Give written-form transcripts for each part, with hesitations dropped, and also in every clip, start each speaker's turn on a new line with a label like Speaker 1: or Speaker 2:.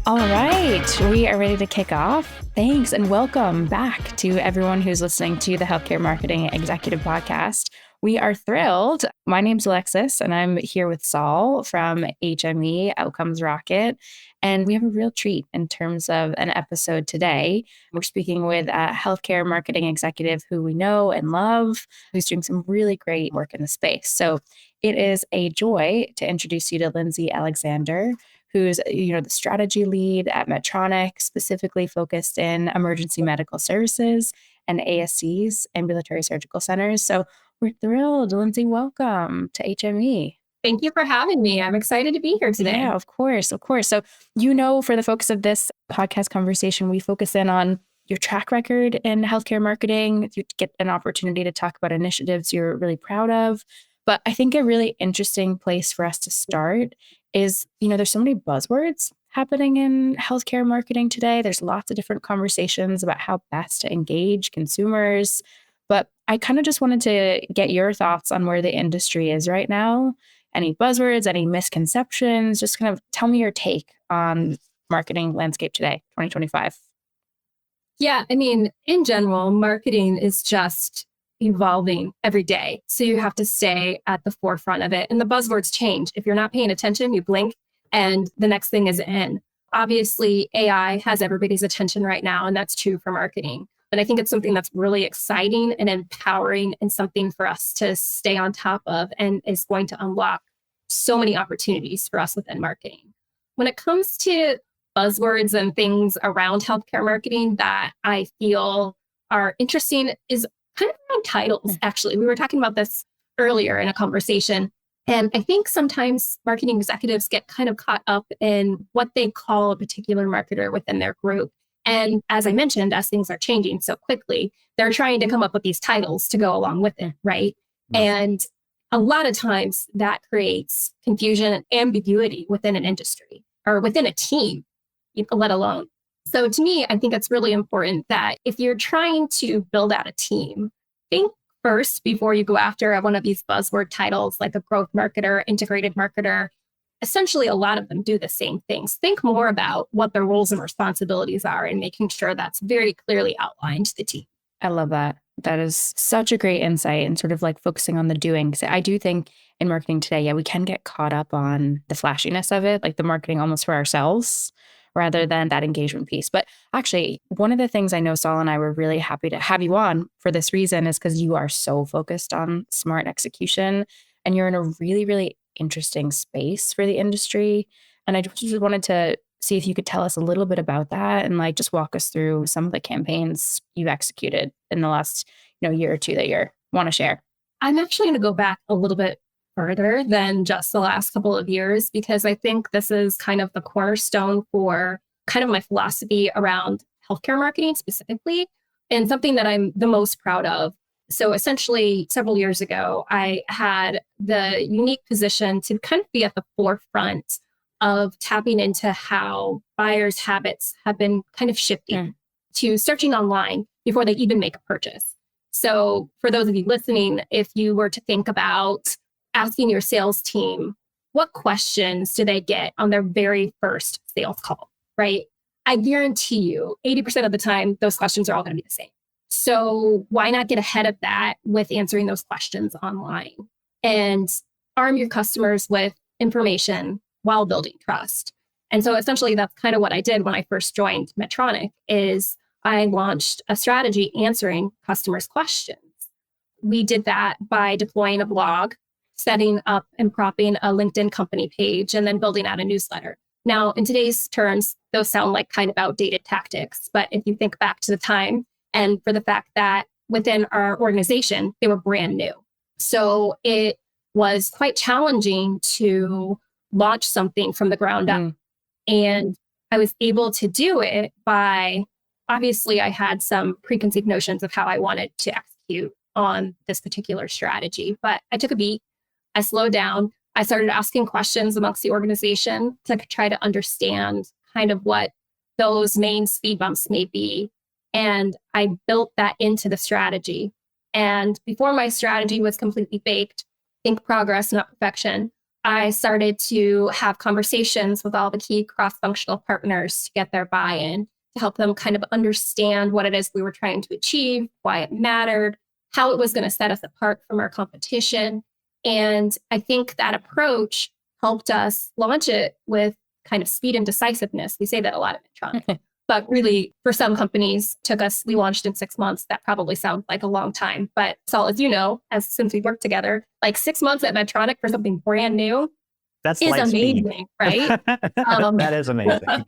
Speaker 1: All right, we are ready to kick off. Thanks and welcome back to everyone who's listening to the Healthcare Marketing Executive Podcast. We are thrilled. My name's Alexis, and I'm here with Saul from HME Outcomes Rocket. And we have a real treat in terms of an episode today. We're speaking with a healthcare marketing executive who we know and love, who's doing some really great work in the space. So it is a joy to introduce you to Lindsay Alexander, who's the strategy lead at Medtronic, specifically focused in emergency medical services and ASCs, ambulatory surgical centers. So we're thrilled. Lindsay, welcome to HME.
Speaker 2: Thank you for having me. I'm excited to be here today.
Speaker 1: Yeah, of course. So, for the focus of this podcast conversation, we focus in on your track record in healthcare marketing. You get an opportunity to talk about initiatives you're really proud of. But I think a really interesting place for us to start is, there's so many buzzwords happening in healthcare marketing today. There's lots of different conversations about how best to engage consumers. But I kind of just wanted to get your thoughts on where the industry is right now. Any buzzwords, any misconceptions? Just kind of tell me your take on marketing landscape today, 2025.
Speaker 2: Yeah, in general, marketing is just evolving every day. So you have to stay at the forefront of it. And the buzzwords change. If you're not paying attention, you blink and the next thing is in. Obviously, AI has everybody's attention right now, and that's true for marketing. But I think it's something that's really exciting and empowering and something for us to stay on top of and is going to unlock so many opportunities for us within marketing. When it comes to buzzwords and things around healthcare marketing that I feel are interesting is kind of around titles, actually. We were talking about this earlier in a conversation. And I think sometimes marketing executives get kind of caught up in what they call a particular marketer within their group. And as I mentioned, as things are changing so quickly, they're trying to come up with these titles to go along with it, right? And a lot of times that creates confusion and ambiguity within an industry or within a team, let alone. So to me, I think it's really important that if you're trying to build out a team, think first before you go after one of these buzzword titles like a growth marketer, integrated marketer. Essentially, a lot of them do the same things. Think more about what their roles and responsibilities are and making sure that's very clearly outlined to the team.
Speaker 1: I love that. That is such a great insight and sort of like focusing on the doing. Because I do think in marketing today, we can get caught up on the flashiness of it, like the marketing almost for ourselves rather than that engagement piece. But actually, one of the things I know Saul and I were really happy to have you on for this reason is because you are so focused on smart execution and you're in a really, really interesting space for the industry. And I just wanted to see if you could tell us a little bit about that and like just walk us through some of the campaigns you've executed in the last year or two that you want to share.
Speaker 2: I'm actually going to go back a little bit further than just the last couple of years, because I think this is kind of the cornerstone for kind of my philosophy around healthcare marketing specifically, and something that I'm the most proud of. So essentially, several years ago, I had the unique position to kind of be at the forefront of tapping into how buyers' habits have been kind of shifting to searching online before they even make a purchase. So for those of you listening, if you were to think about asking your sales team, what questions do they get on their very first sales call, right? I guarantee you 80% of the time, those questions are all going to be the same. So why not get ahead of that with answering those questions online and arm your customers with information while building trust? And so essentially that's kind of what I did when I first joined Medtronic is I launched a strategy answering customers' questions. We did that by deploying a blog, setting up and propping a LinkedIn company page, and then building out a newsletter. Now, in today's terms, those sound like kind of outdated tactics. But if you think back to the time and for the fact that within our organization, they were brand new. So it was quite challenging to launch something from the ground up. And I was able to do it by, obviously, I had some preconceived notions of how I wanted to execute on this particular strategy. But I took a beat. I slowed down. I started asking questions amongst the organization to try to understand kind of what those main speed bumps may be. And I built that into the strategy. And before my strategy was completely baked, think progress, not perfection, I started to have conversations with all the key cross-functional partners to get their buy-in, to help them kind of understand what it is we were trying to achieve, why it mattered, how it was going to set us apart from our competition. And I think that approach helped us launch it with kind of speed and decisiveness. We say that a lot at Medtronic, but really for some companies we launched in 6 months. That probably sounds like a long time, but Saul, as you know, since we worked together, like 6 months at Medtronic for something brand new
Speaker 3: That's
Speaker 2: is
Speaker 3: amazing,
Speaker 2: speed. Right?
Speaker 3: That is amazing.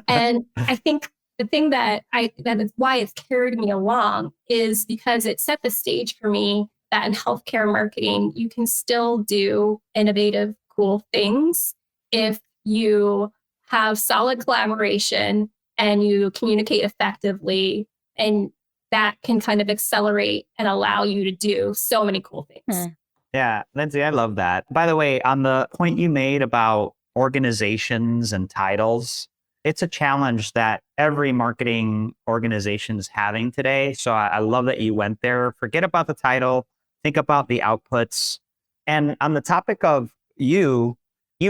Speaker 2: And I think the thing that is why it's carried me along is because it set the stage for me that in healthcare marketing, you can still do innovative, cool things if you have solid collaboration and you communicate effectively, and that can kind of accelerate and allow you to do so many cool things.
Speaker 3: Yeah, Lindsay, I love that. By the way, on the point you made about organizations and titles, it's a challenge that every marketing organization is having today. So I love that you went there. Forget about the title, think about the outputs. And on the topic of you've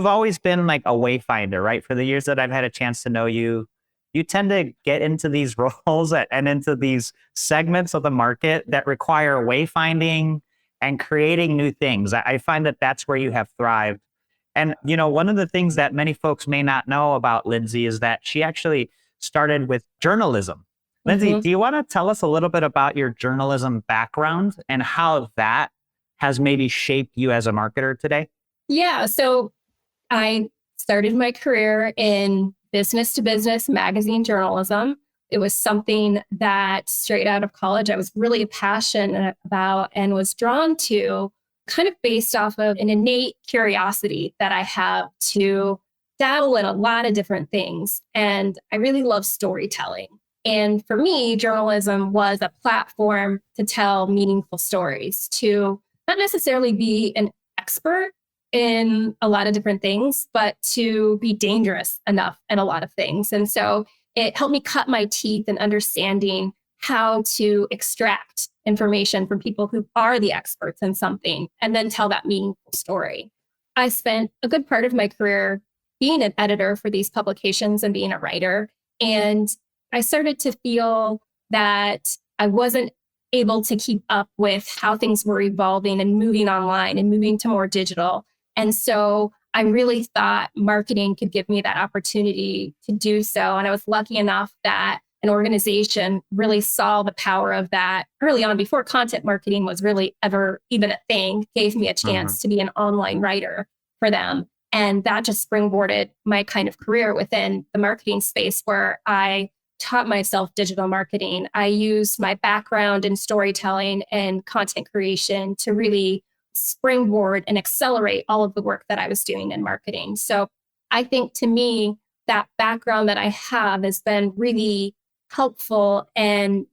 Speaker 3: always been like a wayfinder, right? For the years that I've had a chance to know you, you tend to get into these roles and into these segments of the market that require wayfinding and creating new things. I find that that's where you have thrived. And, one of the things that many folks may not know about Lindsay is that she actually started with journalism. Lindsay, do you want to tell us a little bit about your journalism background and how that has maybe shaped you as a marketer today?
Speaker 2: Yeah. So I started my career in business to business magazine journalism. It was something that straight out of college, I was really passionate about and was drawn to, kind of based off of an innate curiosity that I have to dabble in a lot of different things. And I really love storytelling. And for me, journalism was a platform to tell meaningful stories, to not necessarily be an expert in a lot of different things, but to be dangerous enough in a lot of things. And so it helped me cut my teeth in understanding how to extract information from people who are the experts in something and then tell that meaningful story. I spent a good part of my career being an editor for these publications and being a writer. And I started to feel that I wasn't able to keep up with how things were evolving and moving online and moving to more digital. And so I really thought marketing could give me that opportunity to do so. And I was lucky enough that an organization really saw the power of that early on, before content marketing was really ever even a thing, gave me a chance to be an online writer for them. And that just springboarded my kind of career within the marketing space, where I taught myself digital marketing. I used my background in storytelling and content creation to really springboard and accelerate all of the work that I was doing in marketing. So I think, to me, that background that I have has been really helpful in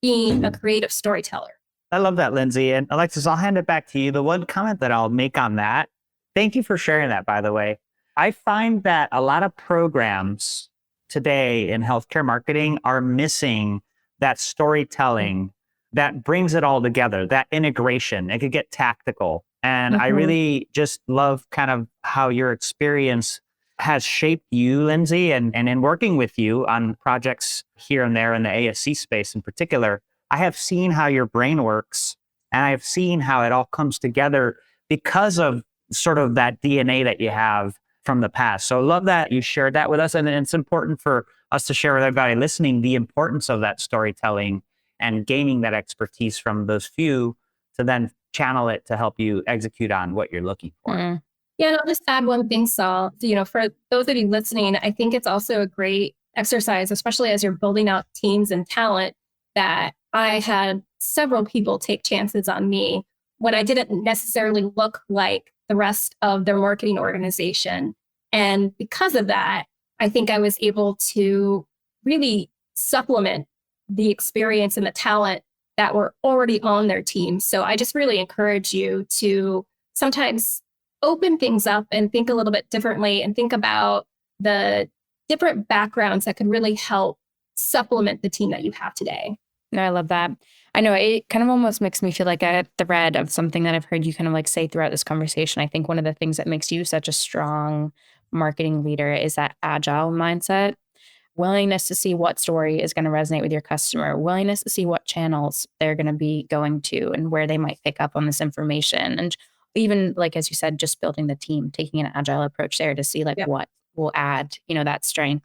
Speaker 2: being a creative storyteller.
Speaker 3: I love that, Lindsay. And Alexis, I'll hand it back to you. The one comment that I'll make on that, thank you for sharing that, by the way. I find that a lot of programs today in healthcare marketing are missing that storytelling that brings it all together, that integration. It could get tactical. And I really just love kind of how your experience has shaped you, Lindsay, and in working with you on projects here and there in the ASC space in particular. I have seen how your brain works, and I have seen how it all comes together because of sort of that DNA that you have from the past. So I love that you shared that with us. And it's important for us to share with everybody listening the importance of that storytelling and gaining that expertise from those few to then channel it to help you execute on what you're looking for.
Speaker 2: Yeah, and I'll just add one thing, Saul. For those of you listening, I think it's also a great exercise, especially as you're building out teams and talent, that I had several people take chances on me when I didn't necessarily look like the rest of their marketing organization. And because of that, I think I was able to really supplement the experience and the talent that were already on their team. So I just really encourage you to sometimes open things up and think a little bit differently, and think about the different backgrounds that could really help supplement the team that you have today.
Speaker 1: No, I love that. I know it kind of almost makes me feel like a thread of something that I've heard you kind of like say throughout this conversation. I think one of the things that makes you such a strong marketing leader is that agile mindset, willingness to see what story is going to resonate with your customer, willingness to see what channels they're going to be going to and where they might pick up on this information. And even like, as you said, just building the team, taking an agile approach there to see like
Speaker 2: Yep.
Speaker 1: what will add, that strength.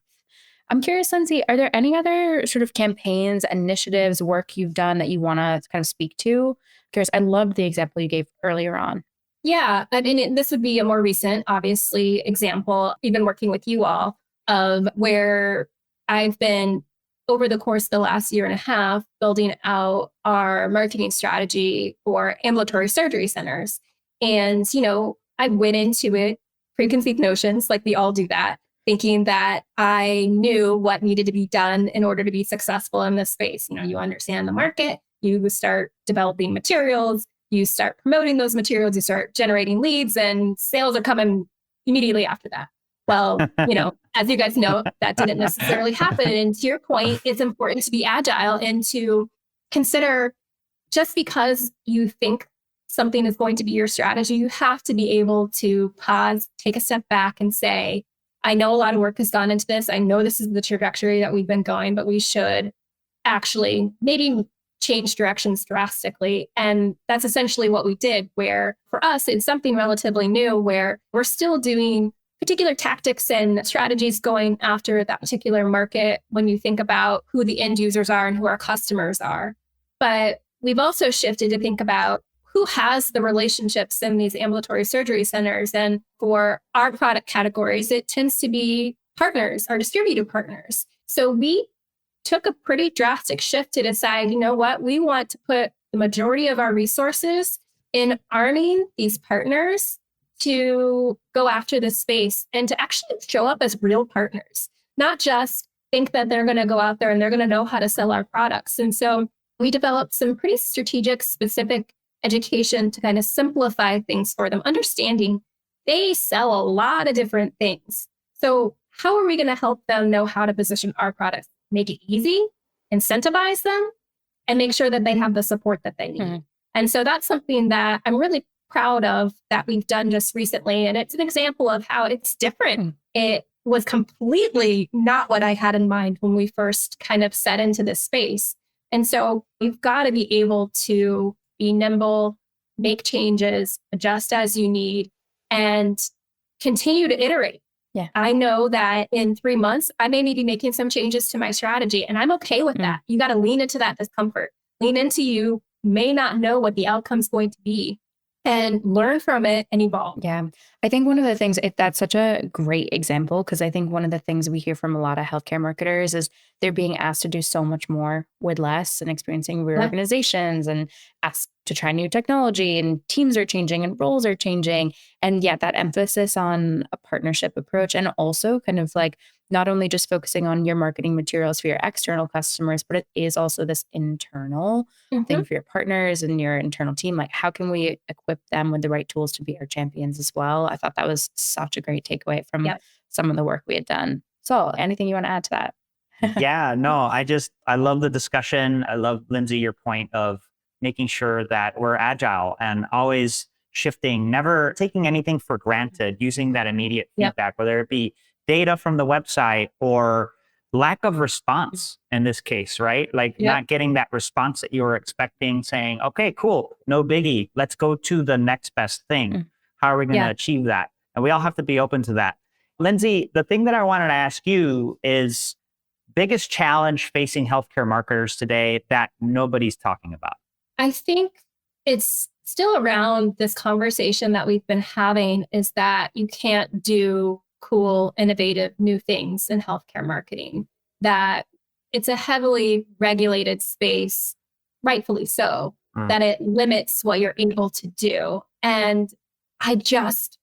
Speaker 1: I'm curious, Lindsay, are there any other sort of campaigns, initiatives, work you've done that you want to kind of speak to? Curious, I loved the example you gave earlier on.
Speaker 2: Yeah. I mean, this would be a more recent, obviously, example, even working with you all, of where I've been over the course of the last year and a half building out our marketing strategy for ambulatory surgery centers. And, I went into it preconceived notions, like we all do that, thinking that I knew what needed to be done in order to be successful in this space. You understand the market, you start developing materials, you start promoting those materials, you start generating leads, and sales are coming immediately after that. Well, as you guys know, that didn't necessarily happen. And to your point, it's important to be agile and to consider, just because you think something is going to be your strategy, you have to be able to pause, take a step back and say, I know a lot of work has gone into this. I know this is the trajectory that we've been going, but we should actually maybe change directions drastically. And that's essentially what we did, where for us, it's something relatively new where we're still doing particular tactics and strategies going after that particular market when you think about who the end users are and who our customers are. But we've also shifted to think about who has the relationships in these ambulatory surgery centers. And for our product categories, it tends to be partners, our distributed partners. So we took a pretty drastic shift to decide, what, we want to put the majority of our resources in arming these partners to go after this space and to actually show up as real partners, not just think that they're going to go out there and they're going to know how to sell our products. And so we developed some pretty strategic, specific education to kind of simplify things for them, understanding they sell a lot of different things. So how are we going to help them know how to position our products, make it easy, incentivize them, and make sure that they have the support that they need? Mm-hmm. And so that's something that I'm really proud of that we've done just recently. And it's an example of how it's different. Mm-hmm. It was completely not what I had in mind when we first kind of set into this space. And so you've got to be able to be nimble, make changes, adjust as you need, and continue to iterate.
Speaker 1: Yeah.
Speaker 2: I know that in 3 months, I may need to be making some changes to my strategy, and I'm okay with that. You got to lean into that discomfort. Lean into you may not know what the outcome's going to be, and learn from it and evolve.
Speaker 1: Yeah. I think one of the things, that's such a great example, because I think one of the things we hear from a lot of healthcare marketers is they're being asked to do so much more with less and experiencing reorganizations and asked to try new technology, and teams are changing and roles are changing. And yet that emphasis on a partnership approach, and also kind of like not only just focusing on your marketing materials for your external customers, but it is also this internal thing for your partners and your internal team. Like, how can we equip them with the right tools to be our champions as well? I thought that was such a great takeaway from some of the work we had done. So anything you want to add to that?
Speaker 3: Yeah, no, I love the discussion. I love, Lindsay, your point of making sure that we're agile and always shifting, never taking anything for granted, using that immediate feedback, whether it be data from the website or lack of response in this case, right? Like not getting that response that you were expecting, saying, okay, cool, no biggie. Let's go to the next best thing. How are we going to achieve that? And we all have to be open to that. Lindsay, the thing that I wanted to ask you is biggest challenge facing healthcare marketers today that nobody's talking about.
Speaker 2: I think it's still around this conversation that we've been having, is that you can't do cool, innovative new things in healthcare marketing, that it's a heavily regulated space, rightfully so, that it limits what you're able to do. And I just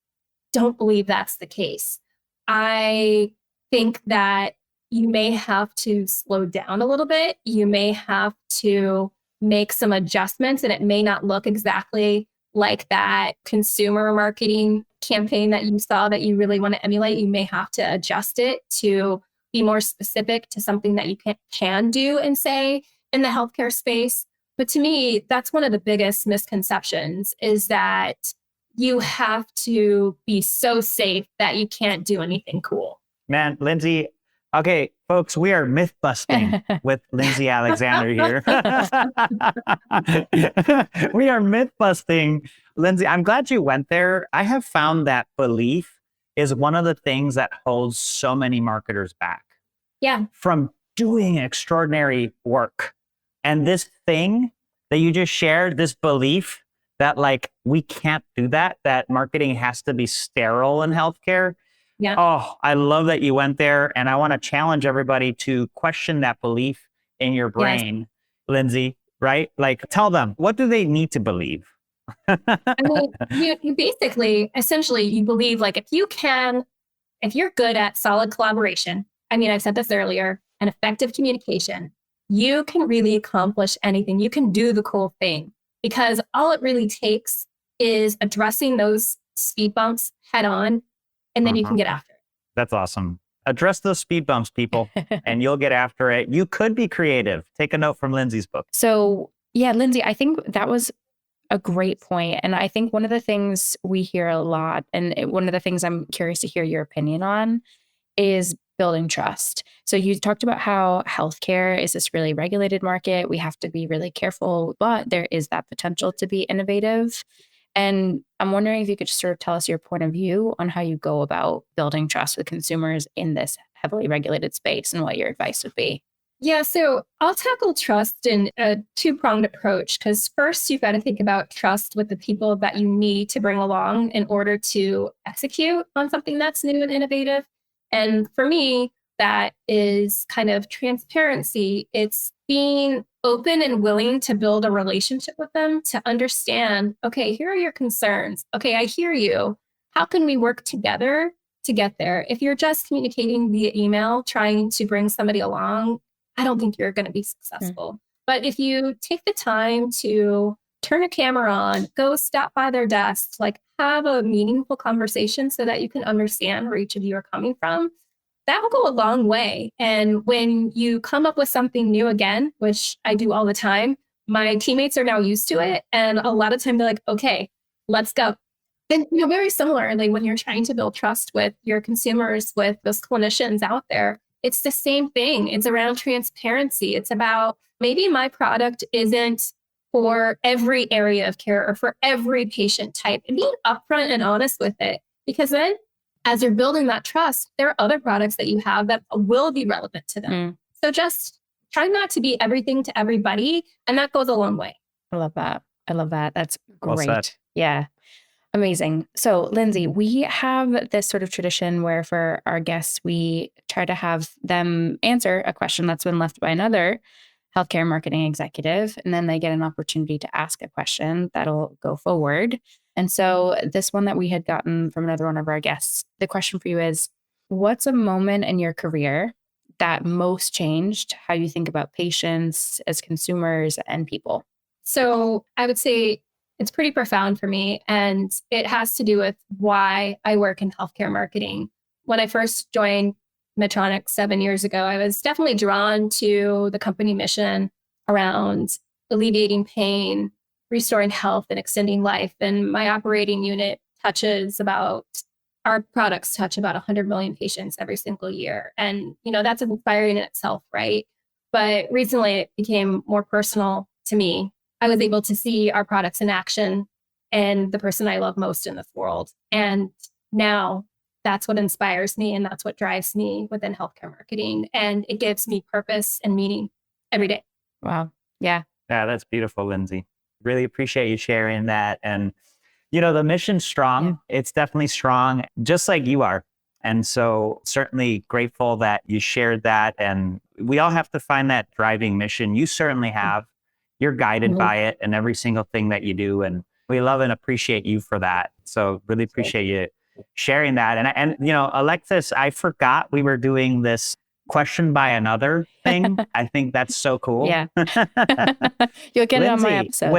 Speaker 2: don't believe that's the case. I think that you may have to slow down a little bit. You may have to make some adjustments, and it may not look exactly like that consumer marketing campaign that you saw that you really want to emulate. You may have to adjust it to be more specific to something that you can do and say in the healthcare space. But to me, that's one of the biggest misconceptions is that you have to be so safe that you can't do anything cool.
Speaker 3: Man, Lindsay. Okay, folks, we are myth busting with Lindsay Alexander here. We are myth busting. Lindsay, I'm glad you went there. I have found that belief is one of the things that holds so many marketers back.
Speaker 2: Yeah.
Speaker 3: From doing extraordinary work. And this thing that you just shared, this belief that like we can't do that marketing has to be sterile in healthcare.
Speaker 2: Yeah.
Speaker 3: Oh, I love that you went there. And I want to challenge everybody to question that belief in your brain, yes. Lindsay, right? Like tell them, what do they need to believe?
Speaker 2: I mean, you basically, essentially, you believe like if you're good at solid collaboration, I mean, I said this earlier, and effective communication, you can really accomplish anything. You can do the cool thing because all it really takes is addressing those speed bumps head on, and then you can get after it.
Speaker 3: That's awesome. Address those speed bumps, people, and you'll get after it. You could be creative. Take a note from Lindsay's book.
Speaker 1: So yeah, Lindsay, I think that was a great point. And I think one of the things we hear a lot, and one of the things I'm curious to hear your opinion on, is building trust. So you talked about how healthcare is this really regulated market. We have to be really careful, but there is that potential to be innovative. And I'm wondering if you could just sort of tell us your point of view on how you go about building trust with consumers in this heavily regulated space and what your advice would be.
Speaker 2: Yeah, so I'll tackle trust in a two-pronged approach because first you've got to think about trust with the people that you need to bring along in order to execute on something that's new and innovative. And for me, that is kind of transparency. It's being open and willing to build a relationship with them to understand, okay, here are your concerns. Okay, I hear you. How can we work together to get there? If you're just communicating via email, trying to bring somebody along, I don't think you're going to be successful. But if you take the time to turn a camera on, go stop by their desk, like have a meaningful conversation so that you can understand where each of you are coming from, that will go a long way. And when you come up with something new again, which I do all the time, my teammates are now used to it. And a lot of time they're like, okay, let's go. And very similarly, when you're trying to build trust with your consumers, with those clinicians out there, it's the same thing. It's around transparency. It's about maybe my product isn't for every area of care or for every patient type, and being upfront and honest with it. Because then as you're building that trust, there are other products that you have that will be relevant to them. So just try not to be everything to everybody. And that goes a long way.
Speaker 1: I love that. That's great.
Speaker 3: Well said.
Speaker 1: Yeah. Amazing. So, Lindsay, we have this sort of tradition where for our guests, we try to have them answer a question that's been left by another healthcare marketing executive, and then they get an opportunity to ask a question that'll go forward. And so this one that we had gotten from another one of our guests, the question for you is, what's a moment in your career that most changed how you think about patients as consumers and people?
Speaker 2: So I would say it's pretty profound for me, and it has to do with why I work in healthcare marketing. When I first joined Medtronic 7 years ago, I was definitely drawn to the company mission around alleviating pain, restoring health, and extending life. And my operating unit our products touch about 100 million patients every single year. And, that's inspiring in itself, right? But recently it became more personal to me. I was able to see our products in action and the person I love most in this world. And now that's what inspires me, and that's what drives me within healthcare marketing. And it gives me purpose and meaning every day.
Speaker 1: Wow. Yeah.
Speaker 3: Yeah, that's beautiful, Lindsay. Really appreciate you sharing that. And, the mission's strong. Yeah. It's definitely strong, just like you are. And so certainly grateful that you shared that. And we all have to find that driving mission. You certainly have. You're guided by it in every single thing that you do. And we love and appreciate you for that. So really appreciate you sharing that. And Alexis, I forgot we were doing this question by another thing. I think that's so cool.
Speaker 1: Yeah. You'll get Lindsay, it on my episode.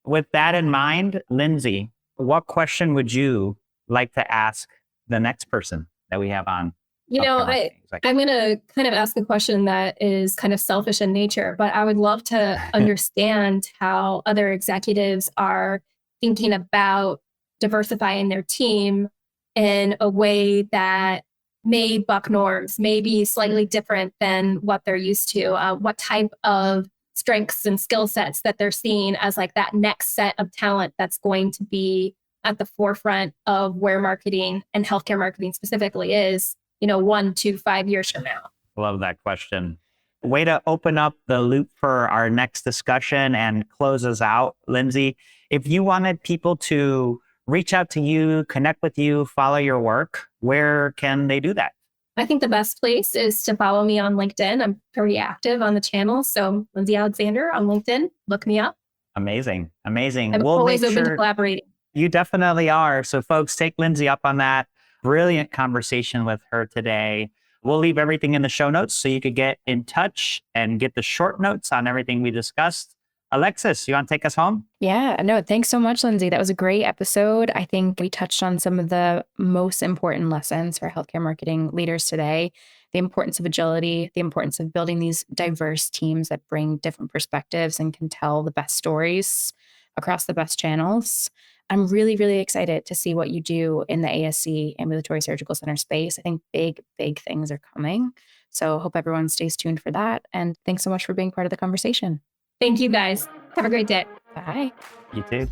Speaker 3: With that in mind, Lindsay, what question would you like to ask the next person that we have on?
Speaker 2: I'm going to kind of ask a question that is kind of selfish in nature, but I would love to understand how other executives are thinking about diversifying their team in a way that may buck norms, may be slightly different than what they're used to. What type of strengths and skill sets that they're seeing as like that next set of talent that's going to be at the forefront of where marketing and healthcare marketing specifically is, 1 to 5 years from now.
Speaker 3: Love that question. Way to open up the loop for our next discussion and close us out. Lindsay, if you wanted people to reach out to you, connect with you, follow your work, where can they do that?
Speaker 2: I think the best place is to follow me on LinkedIn. I'm pretty active on the channel. So Lindsay Alexander on LinkedIn, look me up.
Speaker 3: Amazing.
Speaker 2: I'm always open to collaborating.
Speaker 3: You definitely are. So folks, take Lindsay up on that. Brilliant conversation with her today. We'll leave everything in the show notes so you could get in touch and get the short notes on everything we discussed. Alexis, you want to take us home?
Speaker 1: Yeah, no, thanks so much, Lindsay. That was a great episode. I think we touched on some of the most important lessons for healthcare marketing leaders today. The importance of agility, the importance of building these diverse teams that bring different perspectives and can tell the best stories across the best channels. I'm really, really excited to see what you do in the ASC, ambulatory surgical center space. I think big, big things are coming. So hope everyone stays tuned for that. And thanks so much for being part of the conversation.
Speaker 2: Thank you, guys. Have a great day.
Speaker 1: Bye.
Speaker 3: You too.